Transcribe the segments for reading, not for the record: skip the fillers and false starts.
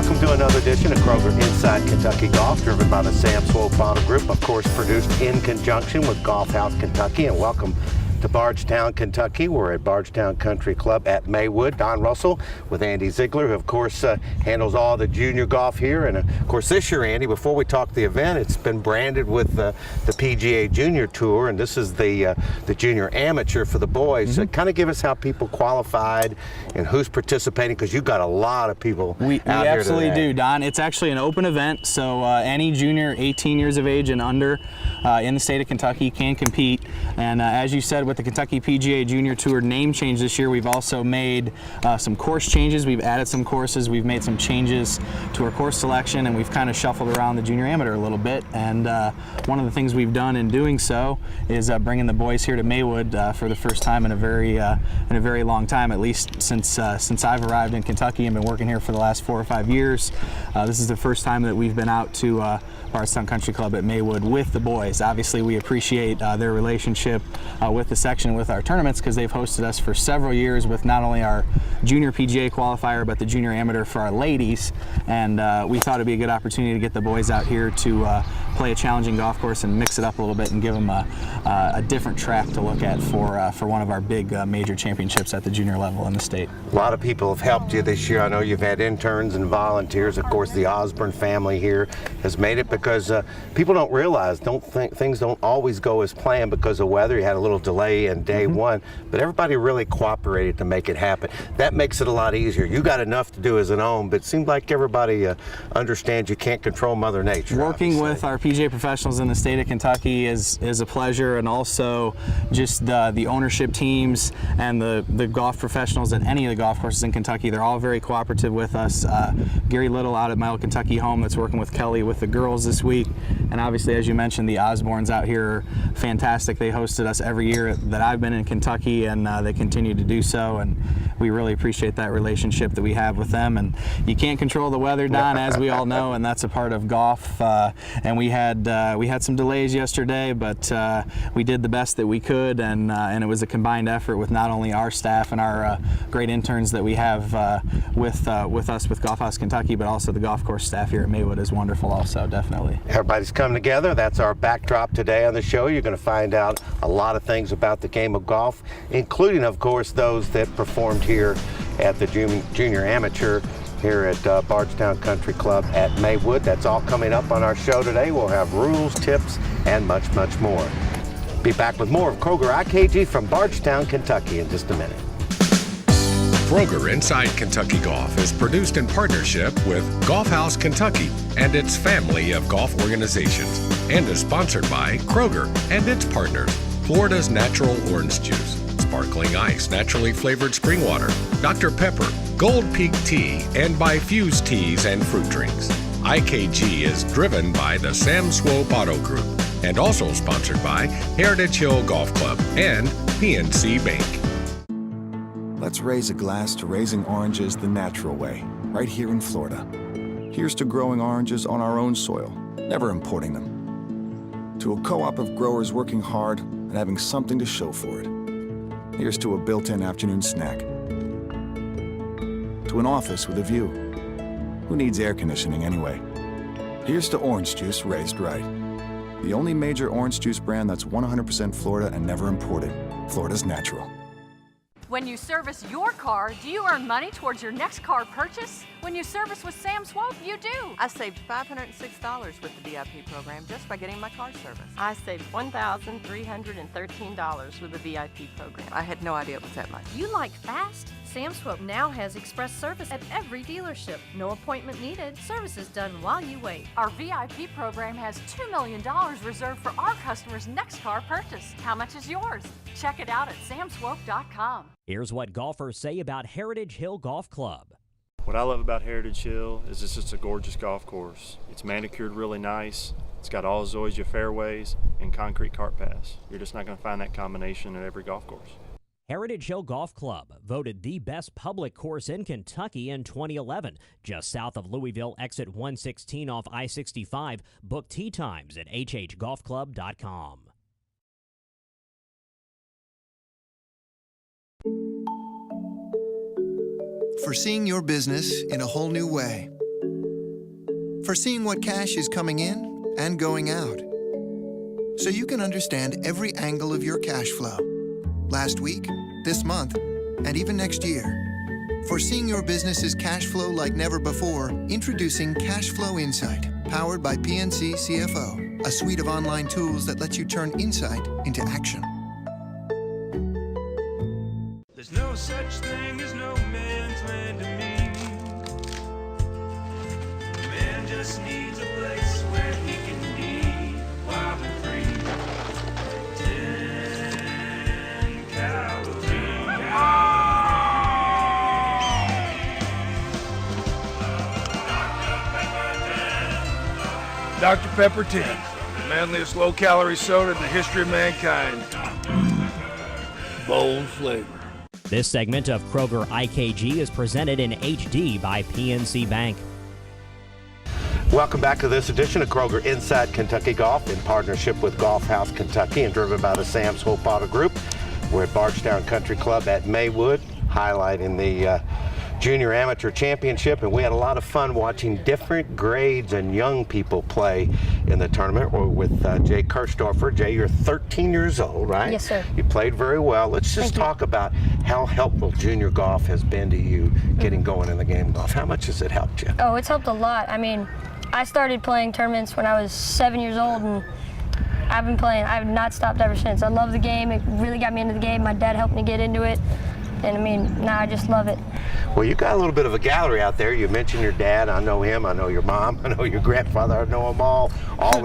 Welcome to another edition of Kroger Inside Kentucky Golf, driven by the Sam Swope Auto Group, of course produced in conjunction with Golf House Kentucky. And welcome to Bardstown, Kentucky. We're at Bardstown Country Club at Maywood. Don Russell with Andy Ziegler, who of course handles all the junior golf here. And of course this year, Andy, before we talk the event, it's been branded with the PGA Junior Tour, and this is the Junior Amateur for the boys. So kind of give us how people qualified and who's participating, because you've got a lot of people we out here absolutely today. do, Don. It's actually an open event, so any junior 18 years of age and under in the state of Kentucky can compete. And as you said, with the Kentucky PGA Junior Tour name change this year, we've also made some course changes. We've added some courses, we've made some changes to our course selection, and we've kind of shuffled around the Junior Amateur a little bit. And one of the things we've done in doing so is bringing the boys here to Maywood for the first time in a very long time, at least since I've arrived in Kentucky and been working here for the last 4 or 5 years. This is the first time that we've been out to Bardstown Country Club at Maywood with the boys. Obviously, we appreciate their relationship with the section, with our tournaments, because they've hosted us for several years with not only our junior PGA qualifier, but the junior amateur for our ladies. And we thought it'd be a good opportunity to get the boys out here to play a challenging golf course and mix it up a little bit and give them a different track to look at for one of our big major championships at the junior level in the state. A lot of people have helped you this year. I know you've had interns and volunteers. Of course, the Osborne family here has made it, because people don't realize, things don't always go as planned because of weather. You had a little delay in day one, but everybody really cooperated to make it happen. That makes it a lot easier. You got enough to do as an own, but it seems like everybody understands you can't control Mother Nature. Working obviously with our PGA professionals in the state of Kentucky is a pleasure, and also just the ownership teams and the golf professionals at any of the golf courses in Kentucky. They're all very cooperative with us. Gary Little out at my old Kentucky home that's working with Kelly with the girls this week. And obviously, as you mentioned, the Osbornes out here are fantastic. They hosted us every year that I've been in Kentucky, and they continue to do so. And we really appreciate that relationship that we have with them. And you can't control the weather, Don, as we all know, and that's a part of golf. And we had some delays yesterday, but we did the best that we could, and it was a combined effort with not only our staff and our great interns that we have with us with Golf House Kentucky, but also the golf course staff here at Maywood is wonderful also, definitely. Everybody's come together. That's our backdrop today on the show. You're going to find out a lot of things about the game of golf, including, of course, those that performed here at the Junior Amateur here at Bardstown Country Club at Maywood. That's all coming up on our show today. We'll have rules, tips, and much, much more. Be back with more of Kroger IKG from Bardstown, Kentucky in just a minute. Kroger Inside Kentucky Golf is produced in partnership with Golf House Kentucky and its family of golf organizations, and is sponsored by Kroger and its partners, Florida's Natural Orange Juice, Sparkling Ice Naturally Flavored Spring Water, Dr. Pepper, Gold Peak Tea, and by Fuse Teas and Fruit Drinks. IKG is driven by the Sam Swope Auto Group and also sponsored by Heritage Hill Golf Club and PNC Bank. Let's raise a glass to raising oranges the natural way, right here in Florida. Here's to growing oranges on our own soil, never importing them. To a co-op of growers working hard and having something to show for it. Here's to a built-in afternoon snack. To an office with a view. Who needs air conditioning anyway? Here's to orange juice raised right. The only major orange juice brand that's 100% Florida and never imported. Florida's natural. When you service your car, do you earn money towards your next car purchase? When you service with Sam Swope, you do. I saved $506 with the VIP program just by getting my car serviced. I saved $1,313 with the VIP program. I had no idea it was that much. You like fast? Sam Swope now has express service at every dealership. No appointment needed. Service is done while you wait. Our VIP program has $2 million reserved for our customers' next car purchase. How much is yours? Check it out at samswope.com. Here's what golfers say about Heritage Hill Golf Club. What I love about Heritage Hill is it's just a gorgeous golf course. It's manicured really nice. It's got all Zoysia fairways and concrete cart paths. You're just not going to find that combination at every golf course. Heritage Hill Golf Club, voted the best public course in Kentucky in 2011. Just south of Louisville, exit 116 off I-65. Book tee times at hhgolfclub.com. For seeing your business in a whole new way. Foreseeing what cash is coming in and going out, so you can understand every angle of your cash flow. Last week, this month, and even next year. Foreseeing your business's cash flow like never before, introducing Cash Flow Insight, powered by PNC CFO, a suite of online tools that lets you turn insight into action. There's no such thing as no man's land to me. A man just needs a place where he can be wild and free. 10 calories. Dr. Pepper 10, the manliest low-calorie soda in the history of mankind. Bold flavor. This segment of Kroger IKG is presented in HD by PNC Bank. Welcome back to this edition of Kroger Inside Kentucky Golf in partnership with Golf House Kentucky and driven by the Sam's Hope Auto Group. We're at Bardstown Country Club at Maywood, highlighting the Junior Amateur Championship, and we had a lot of fun watching different grades and young people play in the tournament. We're with Jay Kirchdorfer. Jay, you're 13 years old, right? Yes, sir. You played very well. Let's just talk about how helpful junior golf has been to you getting going in the game of golf. How much has it helped you? Oh, it's helped a lot. I mean, I started playing tournaments when I was 7 years old, and I've been playing. I've not stopped ever since. I love the game. It really got me into the game. My dad helped me get into it. And I mean, now I just love it. Well, you got a little bit of a gallery out there. You mentioned your dad. I know him. I know your mom. I know your grandfather. I know them all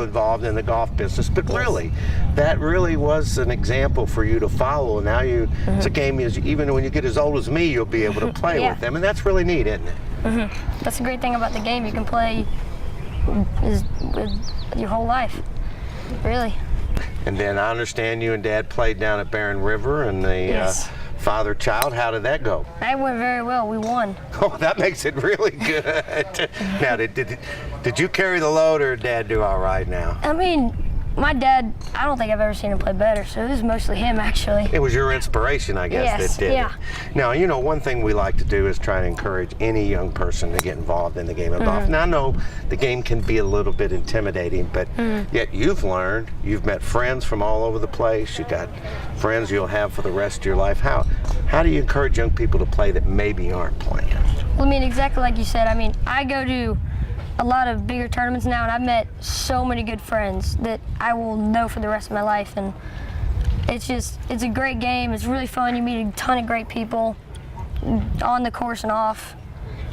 involved in the golf business. But really, that really was an example for you to follow. Now it's a game, even when you get as old as me, you'll be able to play with them. And that's really neat, isn't it? That's the great thing about the game. You can play with your whole life, really. And then I understand you and Dad played down at Barren River and the father-child. How did that go? That went very well. We won. Oh, that makes it really good. Now, did you carry the load, or did Dad do all right now? I mean, my dad, I don't think I've ever seen him play better, so it was mostly him, actually. It was your inspiration, I guess, that did it. Now, you know, one thing we like to do is try to encourage any young person to get involved in the game of golf. Now, I know the game can be a little bit intimidating, but yet you've learned, you've met friends from all over the place, you've got friends you'll have for the rest of your life. How do you encourage young people to play that maybe aren't playing? Well, I mean, exactly like you said. I mean, I go to a lot of bigger tournaments now, and I've met so many good friends that I will know for the rest of my life. And it's a great game. It's really fun. You meet a ton of great people on the course and off,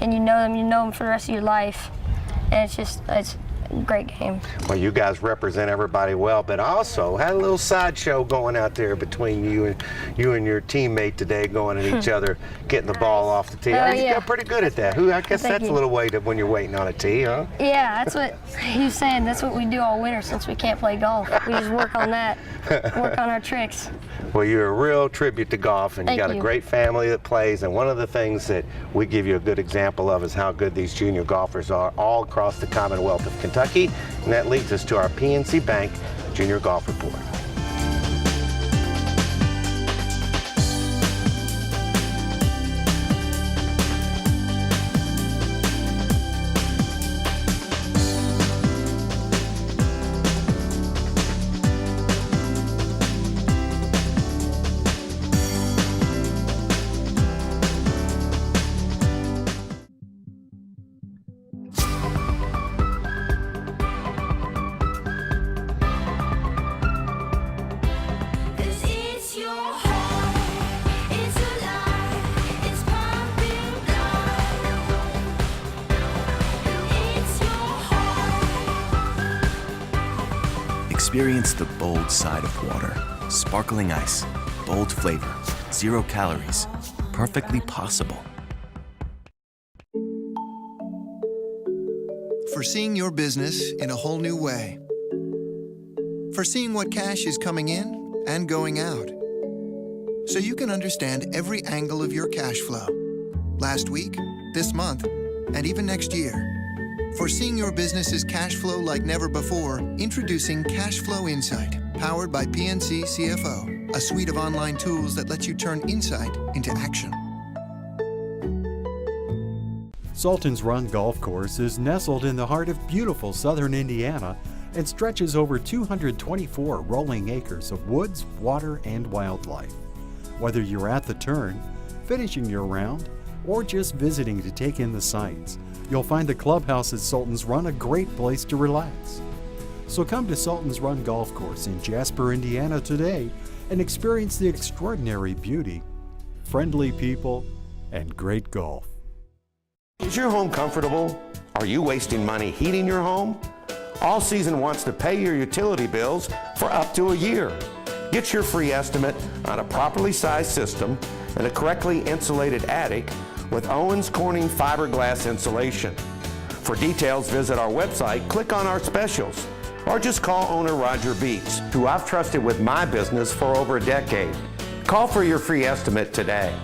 and you know them for the rest of your life. And it's a great game. Well, you guys represent everybody well, but also had a little sideshow going out there between you and your teammate today, going at each other, getting the ball off the tee. You got pretty good at that. I guess that's a little way to when you're waiting on a tee, huh? Yeah, that's what he was saying. That's what we do all winter since we can't play golf. We just work on that, work on our tricks. Well, you're a real tribute to golf, and you got a great family that plays, and one of the things that we give you a good example of is how good these junior golfers are all across the Commonwealth of Kentucky, and that leads us to our PNC Bank Junior Golf Report. Experience the bold side of water. Sparkling ice, bold flavor, 0 calories, perfectly possible. Foreseeing your business in a whole new way. Foreseeing what cash is coming in and going out, so you can understand every angle of your cash flow. Last week, this month, and even next year. Foreseeing your business's cash flow like never before, introducing Cash Flow Insight, powered by PNC CFO, a suite of online tools that lets you turn insight into action. Sultan's Run Golf Course is nestled in the heart of beautiful southern Indiana and stretches over 224 rolling acres of woods, water, and wildlife. Whether you're at the turn, finishing your round, or just visiting to take in the sights, you'll find the clubhouse at Sultan's Run a great place to relax. So come to Sultan's Run Golf Course in Jasper, Indiana today and experience the extraordinary beauty, friendly people, and great golf. Is your home comfortable? Are you wasting money heating your home? All Season wants to pay your utility bills for up to a year. Get your free estimate on a properly sized system and a correctly insulated attic with Owens Corning fiberglass insulation. For details, visit our website, click on our specials, or just call owner Roger Beats, who I've trusted with my business for over a decade. Call for your free estimate today.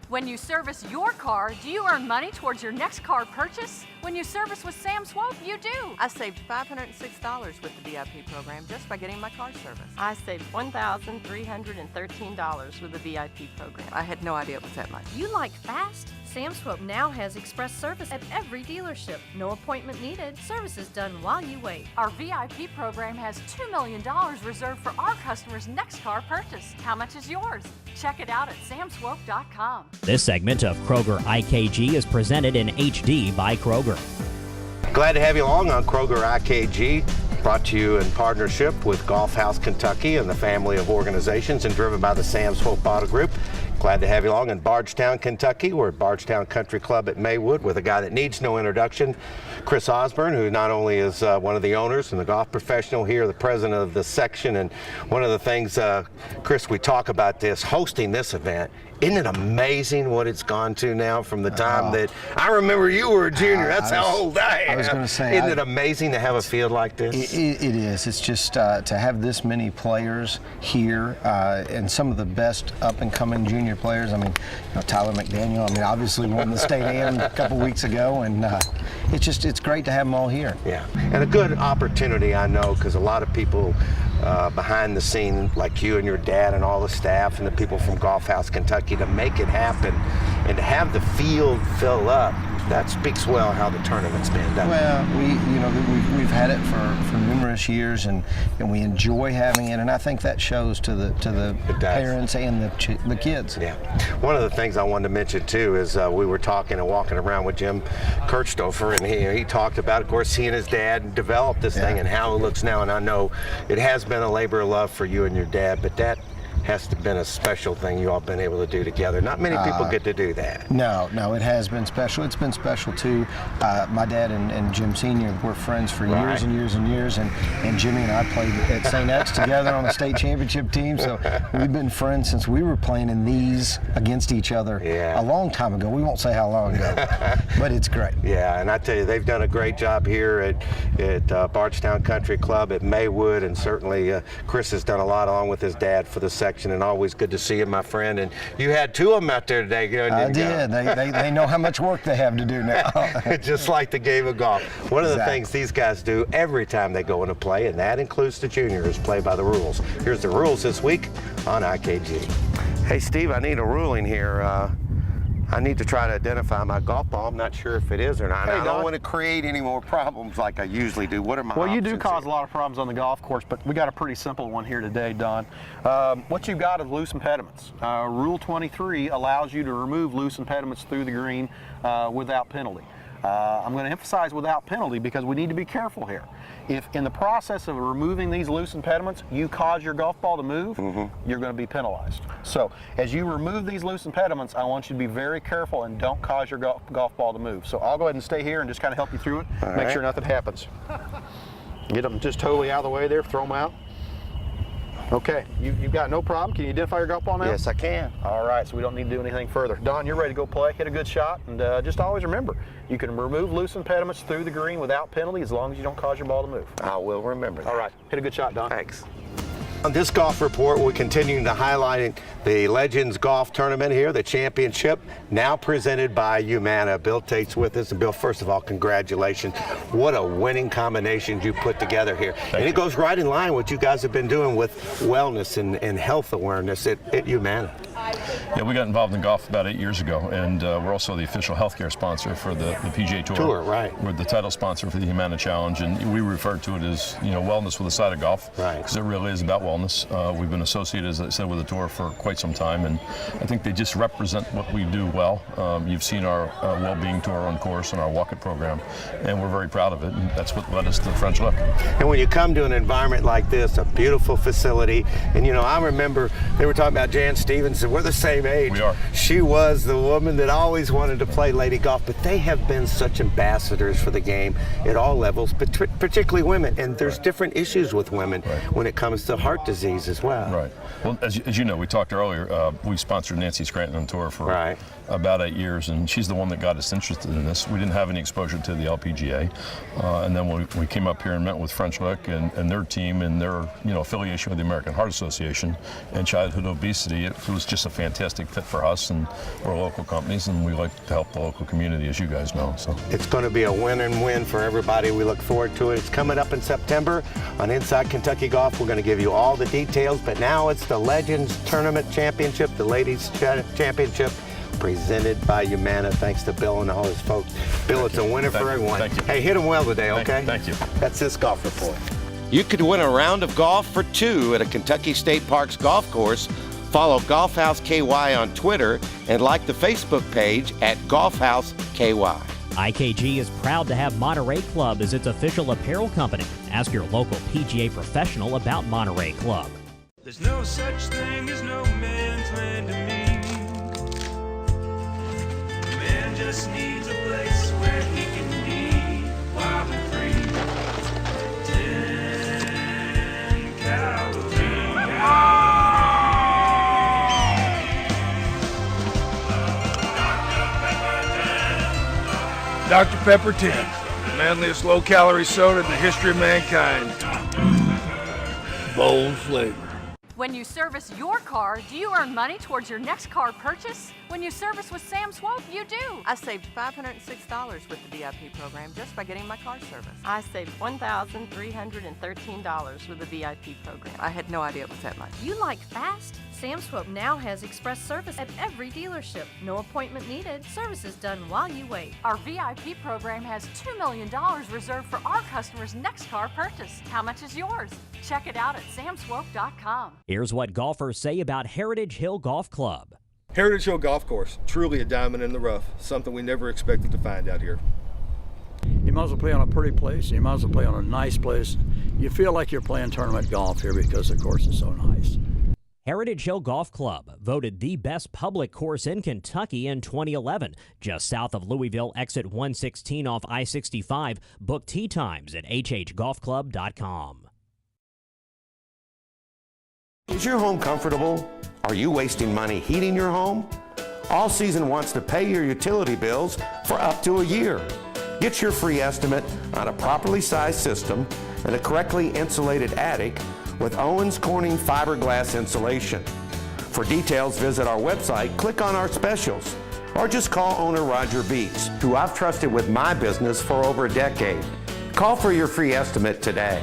When you service your car, do you earn money towards your next car purchase? When you service with Sam Swope, you do. I saved $506 with the VIP program just by getting my car serviced. I saved $1,313 with the VIP program. I had no idea it was that much. You like fast? Sam Swope now has express service at every dealership. No appointment needed. Service is done while you wait. Our VIP program has $2 million reserved for our customers' next car purchase. How much is yours? Check it out at samswope.com. This segment of Kroger IKG is presented in HD by Kroger. Glad to have you along on Kroger IKG, brought to you in partnership with Golf House Kentucky and the family of organizations and driven by the Sam Swope Auto Group. Glad to have you along in Bardstown, Kentucky. We're at Bardstown Country Club at Maywood with a guy that needs no introduction, Chris Osborne, who not only is one of the owners and the golf professional here, the president of the section. And one of the things, Chris, we talk about this, hosting this event. Isn't it amazing what it's gone to now from the time that I remember you were a junior? That's how old I am. I was going to say, isn't it amazing to have a field like this? It is. It's just to have this many players here and some of the best up and coming junior players. I mean, Tyler McDaniel. I mean, obviously won the state AM a couple weeks ago, and it's great to have them all here. Yeah, and a good opportunity, I know, because a lot of people behind the scene, like you and your dad and all the staff and the people from Golf House Kentucky, to make it happen and to have the field fill up, that speaks well how the tournament's been done. Well, we've had it for numerous years, and we enjoy having it, and I think that shows to the parents and the kids. Yeah. One of the things I wanted to mention too is we were talking and walking around with Jim Kirchstoffer, and he talked about, of course, he and his dad developed this thing and how it looks now. And I know it has been a labor of love for you and your dad, but that has to have been a special thing you all been able to do together. Not many people get to do that. No, it has been special. It's been special too. My dad and Jim Sr. were friends for years and years and years, and Jimmy and I played at St. X together on the state championship team, so we've been friends since we were playing in these against each other a long time ago. We won't say how long ago, but it's great. Yeah, and I tell you, they've done a great job here at Bardstown Country Club at Maywood, and certainly Chris has done a lot along with his dad for the section, and always good to see you, my friend. And you had two of them out there today. I did. They know how much work they have to do now. Just like the game of golf. One of the things these guys do every time they go into play, and that includes the juniors, play by the rules. Here's the rules this week on IKG. Hey, Steve, I need a ruling here. I need to try to identify my golf ball. I'm not sure if it is or not. Hey, I don't want to create any more problems like I usually do. What are my options? Well, you do cause a lot of problems on the golf course, but we got a pretty simple one here today, Don. What you've got is loose impediments. Rule 23 allows you to remove loose impediments through the green without penalty. I'm going to emphasize without penalty because we need to be careful here. If in the process of removing these loose impediments, you cause your golf ball to move, you're going to be penalized. So as you remove these loose impediments, I want you to be very careful and don't cause your golf ball to move. So I'll go ahead and stay here and just kind of help you through it, make sure nothing happens. Get them just totally out of the way there, throw them out. Okay, you've got no problem. Can you identify your golf ball now? Yes, I can. All right, so we don't need to do anything further. Don, you're ready to go play. Hit a good shot, and just always remember, you can remove loose impediments through the green without penalty as long as you don't cause your ball to move. I will remember that. All right, hit a good shot, Don. Thanks. On this golf report, we're continuing to highlight the Legends Golf Tournament here, the championship, now presented by Humana. Bill Tate's with us. And Bill, first of all, congratulations. What a winning combination you put together here. And it goes right in line with what you guys have been doing with wellness and health awareness at Humana. Yeah, we got involved in golf about 8 years ago, and we're also the official healthcare sponsor for the PGA Tour. Right. We're the title sponsor for the Humana Challenge, and we refer to it as, wellness with a side of golf. Right. Because it really is about wellness. We've been associated, as I said, with the tour for quite some time, and I think they just represent what we do well. You've seen our well-being tour on course and our walk-it program, and we're very proud of it, and that's what led us to the French Lick. And when you come to an environment like this, a beautiful facility, and I remember they were talking about Jan Stevenson. We're the same age. We are. She was the woman that always wanted to play lady golf, but they have been such ambassadors for the game at all levels, but particularly women. And there's different issues with women when it comes to heart disease as well. Right. Well, as you know, we talked earlier, we sponsored Nancy Scranton on tour for about 8 years, and she's the one that got us interested in this. We didn't have any exposure to the LPGA, and then we came up here and met with French Lick and their team and their affiliation with the American Heart Association and childhood obesity. It was just a fantastic fit for us, and we're local companies, and we like to help the local community, as you guys know. So it's going to be a win-and-win for everybody. We look forward to it. It's coming up in September on Inside Kentucky Golf. We're going to give you all the details, but now it's the Legends Tournament Championship, the Ladies Championship, presented by Humana. Thanks to Bill and all his folks. Bill, it's a winner for everyone. Thank you. Hey, hit them well today, okay? Thank you. That's this golf report. You could win a round of golf for two at a Kentucky State Parks golf course. Follow Golf House KY on Twitter and like the Facebook page at Golf House KY. IKG is proud to have Monterey Club as its official apparel company. Ask your local PGA professional about Monterey Club. There's no such thing as no man's land to me. Man just needs a place where he can be wild and free. 10 Dr. Pepper 10, the manliest low-calorie soda in the history of mankind. Bold flavor. When you service your car, do you earn money towards your next car purchase? When you service with Sam Swope, you do. I saved $506 with the VIP program just by getting my car service. I saved $1,313 with the VIP program. I had no idea it was that much. You like fast? Sam Swope now has express service at every dealership. No appointment needed. Service is done while you wait. Our VIP program has $2 million reserved for our customers' next car purchase. How much is yours? Check it out at samswope.com. Here's what golfers say about Heritage Hill Golf Club. Heritage Hill Golf Course, truly a diamond in the rough, something we never expected to find out here. You might as well play on a pretty place. You might as well play on a nice place. You feel like you're playing tournament golf here because the course is so nice. Heritage Hill Golf Club, voted the best public course in Kentucky in 2011. Just south of Louisville, exit 116 off I-65. Book tee times at hhgolfclub.com. Is your home comfortable? Are you wasting money heating your home? All Season wants to pay your utility bills for up to a year. Get your free estimate on a properly sized system and a correctly insulated attic with Owens Corning fiberglass insulation. For details, visit our website, click on our specials, or just call owner Roger Beats, who I've trusted with my business for over a decade. Call for your free estimate today.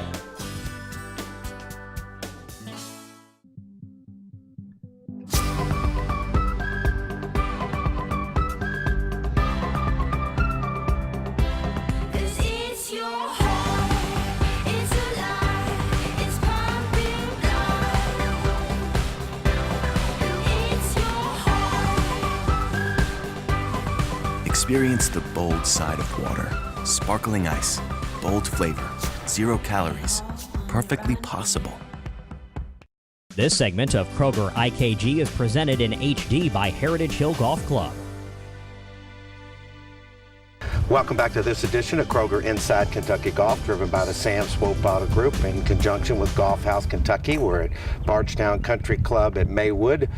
Experience the bold side of water. Sparkling ice, bold flavor, 0 calories, perfectly possible. This segment of Kroger IKG is presented in HD by Heritage Hill Golf Club. Welcome back to this edition of Kroger Inside Kentucky Golf, driven by the Sam Swope Auto Group in conjunction with Golf House Kentucky. We're at Bardstown Country Club at Maywood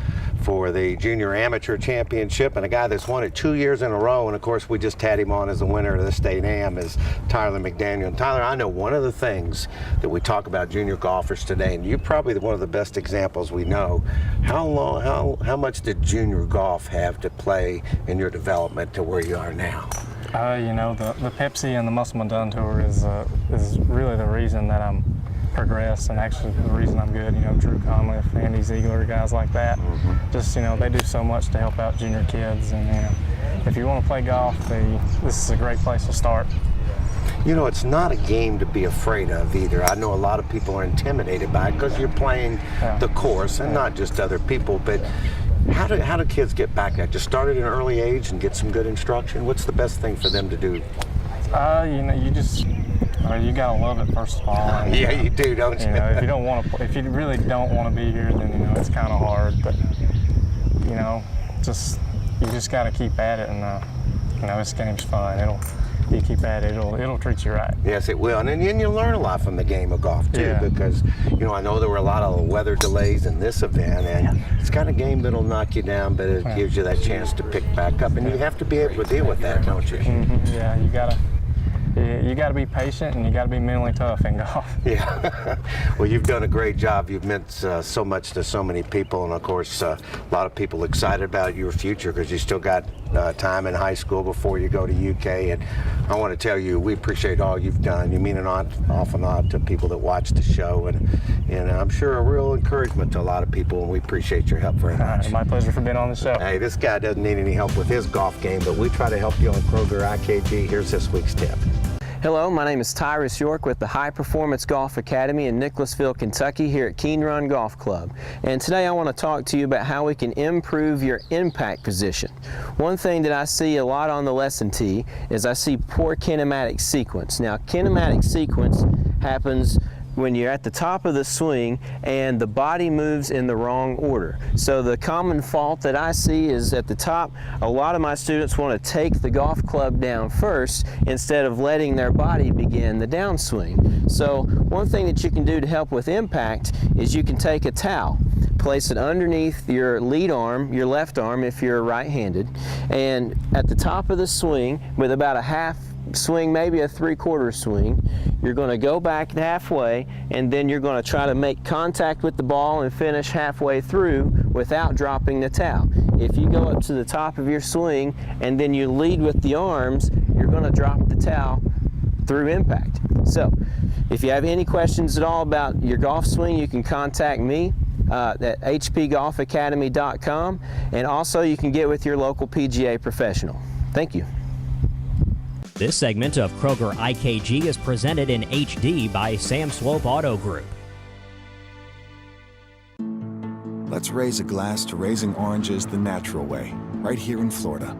for the Junior Amateur Championship, and a guy that's won it 2 years in a row, and of course we just had him on as the winner of the State Am, is Tyler McDaniel. And Tyler, I know one of the things that we talk about junior golfers today, and you're probably one of the best examples we know. How much did junior golf have to play in your development to where you are now? The Pepsi and the Musselman Dunn Tour is really the reason that I'm progress, and actually the reason I'm good, Drew Conliff, Andy Ziegler, guys like that, just, they do so much to help out junior kids, and, if you want to play golf, this is a great place to start. It's not a game to be afraid of either. I know a lot of people are intimidated by it because you're playing the course and not just other people, but how do kids get back at? Just start at an early age and get some good instruction? What's the best thing for them to do? You gotta love it first of all. And, yeah, you do, don't you? If you really don't want to be here, then it's kind of hard. But you just gotta keep at it, and this game's fun. You keep at it, it'll treat you right. Yes, it will, and then you learn a lot from the game of golf too, because I know there were a lot of weather delays in this event, and it's kind of game that'll knock you down, but it gives you that chance to pick back up, and you have to be able to deal with that, don't you? Yeah, you gotta be patient, and you gotta be mentally tough in golf. Yeah. Well, you've done a great job. You've meant so much to so many people, and of course, a lot of people excited about your future because you still got time in high school before you go to UK. And I want to tell you, we appreciate all you've done. You mean an awful lot to people that watch the show, and I'm sure a real encouragement to a lot of people, and we appreciate your help very much. My pleasure for being on the show. Hey, this guy doesn't need any help with his golf game, but we try to help you on Kroger IKG. Here's this week's tip. Hello, my name is Tyrus York with the High Performance Golf Academy in Nicholasville, Kentucky here at Keene Run Golf Club. And today I want to talk to you about how we can improve your impact position. One thing that I see a lot on the lesson tee is I see poor kinematic sequence. Now, kinematic sequence happens when you're at the top of the swing and the body moves in the wrong order. So the common fault that I see is at the top, a lot of my students want to take the golf club down first instead of letting their body begin the downswing. So one thing that you can do to help with impact is you can take a towel, place it underneath your lead arm, your left arm if you're right-handed, and at the top of the swing with about a half swing, maybe a three-quarter swing, you're going to go back halfway, and then you're going to try to make contact with the ball and finish halfway through without dropping the towel. If you go up to the top of your swing and then you lead with the arms, you're going to drop the towel through impact. So if you have any questions at all about your golf swing, you can contact me at hpgolfacademy.com, and also you can get with your local PGA professional. Thank you. This segment of Kroger IKG is presented in HD by Sam Swope Auto Group. Let's raise a glass to raising oranges the natural way, right here in Florida.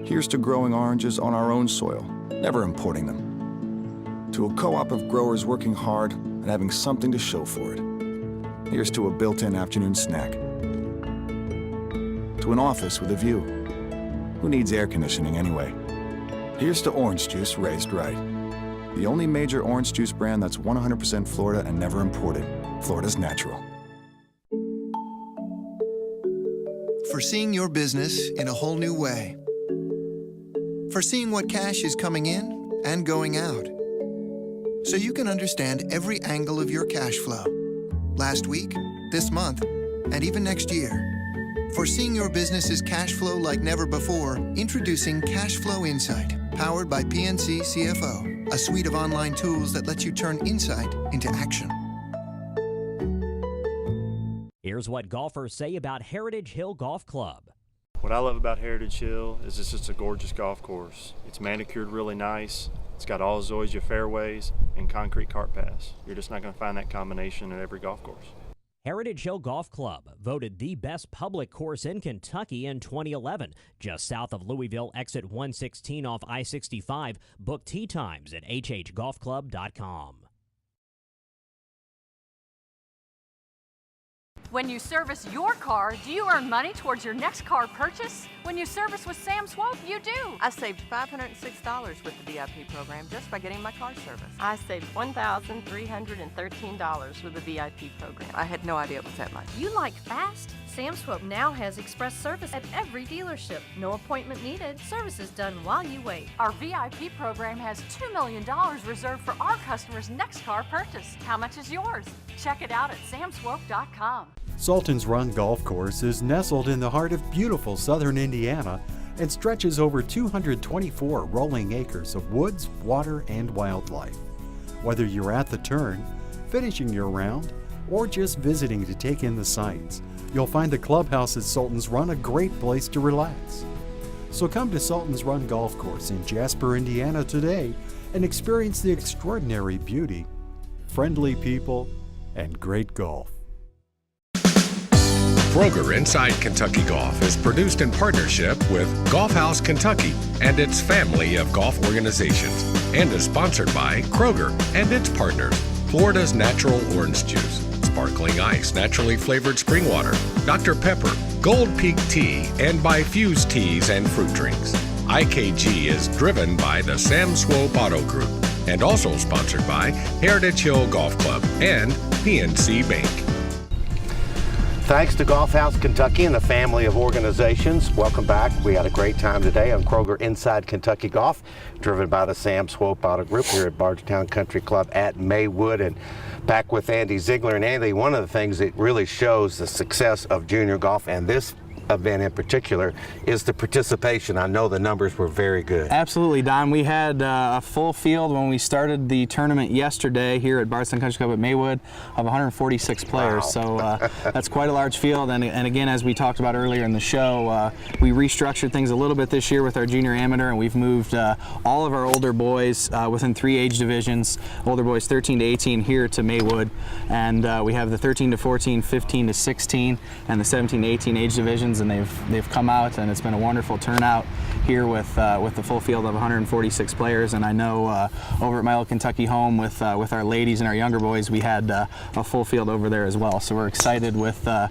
Here's to growing oranges on our own soil, never importing them. To a co-op of growers working hard and having something to show for it. Here's to a built-in afternoon snack. To an office with a view. Who needs air conditioning anyway? Here's to orange juice raised right. The only major orange juice brand that's 100% Florida and never imported. Florida's natural. For seeing your business in a whole new way. For seeing what cash is coming in and going out. So you can understand every angle of your cash flow. Last week, this month, and even next year. For seeing your business's cash flow like never before, introducing Cash Flow Insight, powered by PNC CFO, a suite of online tools that lets you turn insight into action. Here's what golfers say about Heritage Hill Golf Club. What I love about Heritage Hill is it's just a gorgeous golf course. It's manicured really nice. It's got all Zoysia fairways and concrete cart paths. You're just not going to find that combination at every golf course. Heritage Hill Golf Club, voted the best public course in Kentucky in 2011. Just south of Louisville, exit 116 off I-65. Book tee times at hhgolfclub.com. When you service your car, do you earn money towards your next car purchase? When you service with Sam Swope, you do. I saved $506 with the VIP program just by getting my car serviced. I saved $1,313 with the VIP program. I had no idea it was that much. You like fast? Sam Swope now has express service at every dealership. No appointment needed. Service is done while you wait. Our VIP program has $2 million reserved for our customers' next car purchase. How much is yours? Check it out at samswope.com. Sultan's Run Golf Course is nestled in the heart of beautiful southern Indiana and stretches over 224 rolling acres of woods, water, and wildlife. Whether you're at the turn, finishing your round, or just visiting to take in the sights, you'll find the clubhouse at Sultan's Run a great place to relax. So come to Sultan's Run Golf Course in Jasper, Indiana today and experience the extraordinary beauty, friendly people, and great golf. Kroger Inside Kentucky Golf is produced in partnership with Golf House Kentucky and its family of golf organizations, and is sponsored by Kroger and its partners, Florida's Natural Orange Juice, Sparkling Ice Naturally Flavored Spring Water, Dr. Pepper, Gold Peak Tea, and by Fuse Teas and Fruit Drinks. IKG is driven by the Sam Swope Auto Group and also sponsored by Heritage Hill Golf Club and PNC Bank. Thanks to Golf House Kentucky and the family of organizations. Welcome back. We had a great time today on Kroger Inside Kentucky Golf, driven by the Sam Swope Auto Group here at Bardstown Country Club at Maywood. And back with Andy Ziegler. And Andy, one of the things that really shows the success of junior golf, and this event in particular, is the participation. I know the numbers were very good. Absolutely, Don. We had a full field when we started the tournament yesterday here at Bardstown Country Club at Maywood of 146 players. Wow. So that's quite a large field. And again, as we talked about earlier in the show, we restructured things a little bit this year with our junior amateur, and we've moved all of our older boys within 3 age divisions, older boys 13 to 18 here to Maywood. And we have the 13 to 14, 15 to 16, and the 17 to 18 age divisions. And they've come out, and it's been a wonderful turnout here with the full field of 146 players. And I know over at my old Kentucky home with our ladies and our younger boys, we had a full field over there as well. So we're excited with the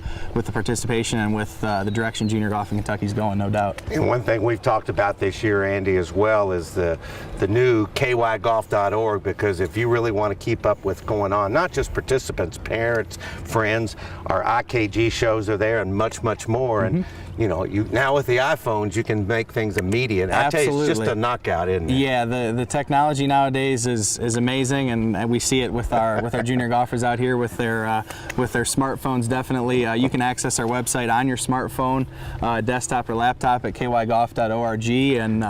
participation and with the direction junior golf in Kentucky is going, no doubt. And one thing we've talked about this year, Andy, as well, is the new kygolf.org, because if you really want to keep up with going on, not just participants, parents, friends, our IKG shows are there and much, much more. And you know, now with the iPhones, you can make things immediate. I tell you, it's just a knockout, isn't it? Yeah, the technology nowadays is amazing, and we see it with our junior golfers out here with their smartphones. Definitely, you can access our website on your smartphone, desktop or laptop at kygolf.org, and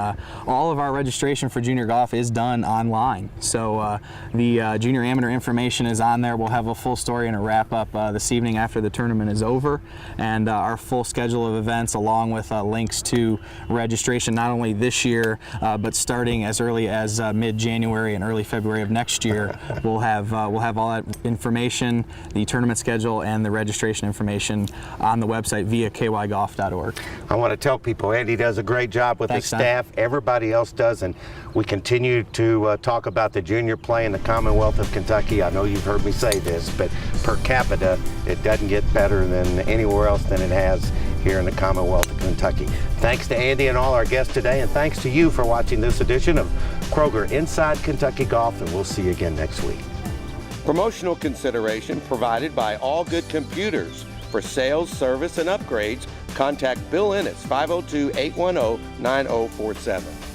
all of our registration for junior golf is done online. So the junior amateur information is on there. We'll have a full story and a wrap up this evening after the tournament is over, and our full schedule of events, along with links to registration not only this year but starting as early as mid-January and early February of next year. We'll have all that information, the tournament schedule and the registration information on the website via kygolf.org. I want to tell people Andy does a great job with his staff. Everybody else does, and we continue to talk about the junior play in the Commonwealth of Kentucky. I know you've heard me say this, but per capita it doesn't get better than anywhere else than it has here in the Commonwealth of Kentucky. Thanks to Andy and all our guests today, and thanks to you for watching this edition of Kroger Inside Kentucky Golf, and we'll see you again next week. Promotional consideration provided by All Good Computers. For sales, service, and upgrades, contact Bill Ennis, 502-810-9047.